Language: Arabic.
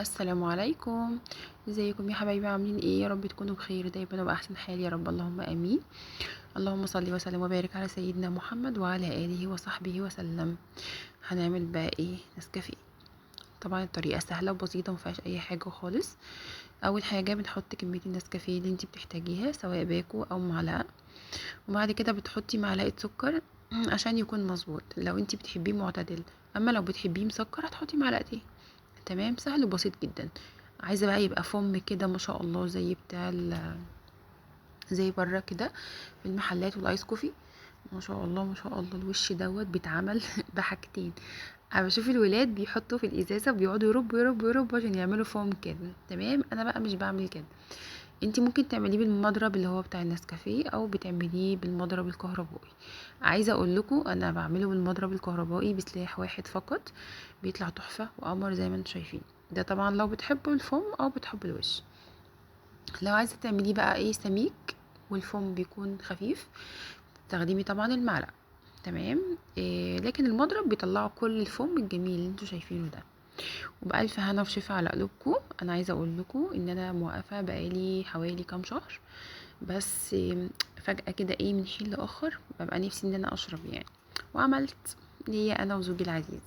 السلام عليكم. ازيكم يا حبايبي؟ عاملين ايه؟ يا رب تكونوا بخير دايما وبأحسن حال يا رب، اللهم امين. اللهم صل وسلم وبارك على سيدنا محمد وعلى اله وصحبه وسلم. هنعمل بقى ايه؟ نسكافيه. طبعا الطريقه سهله وبسيطه ومفيهاش اي حاجه خالص. اول حاجه بنحط كميه النسكافيه اللي انت بتحتاجيها، سواء باكو او معلقه. وبعد كده بتحطي معلقه سكر عشان يكون مظبوط، لو انت بتحبيه معتدل. اما لو بتحبيه مسكر هتحطي معلقتين. تمام، سهل وبسيط جدا. عايزه بقى يبقى فم كده ما شاء الله، زي بتاع زي بره كده في المحلات والايس كوفي. ما شاء الله ما شاء الله، الوش دوت بيتعمل بحاجتين. انا بشوف الولاد بيحطوا في الازازه بيقعدوا يربوا يربوا يربوا عشان يعملوا فوم كده. تمام، انا بقى مش بعمل كده. انتي ممكن تعمليه بالمضرب اللي هو بتاع النسكافيه، او بتعمليه بالمضرب الكهربائي. عايزه اقول لكم انا بعمله بالمضرب الكهربائي بسلاح واحد فقط، بيطلع تحفه وقمر زي ما انتم شايفين. ده طبعا لو بتحبوا الفوم او بتحبوا الوش. لو عايزه تعمليه بقى ايه سميك والفوم بيكون خفيف، تستخدمي طبعا المعلقه. تمام. إيه، لكن المضرب بيطلعوا كل الفوم الجميل اللي انتوا شايفينه ده. وبألف هنا وشفا على قلوبكم. انا عايزه اقول لكم ان انا موقفه بقالي حوالي كام شهر، بس فجأة كده ايه من حين لآخر ببقى نفسي ان انا اشرب يعني. وعملت ليا انا وزوجي العزيز.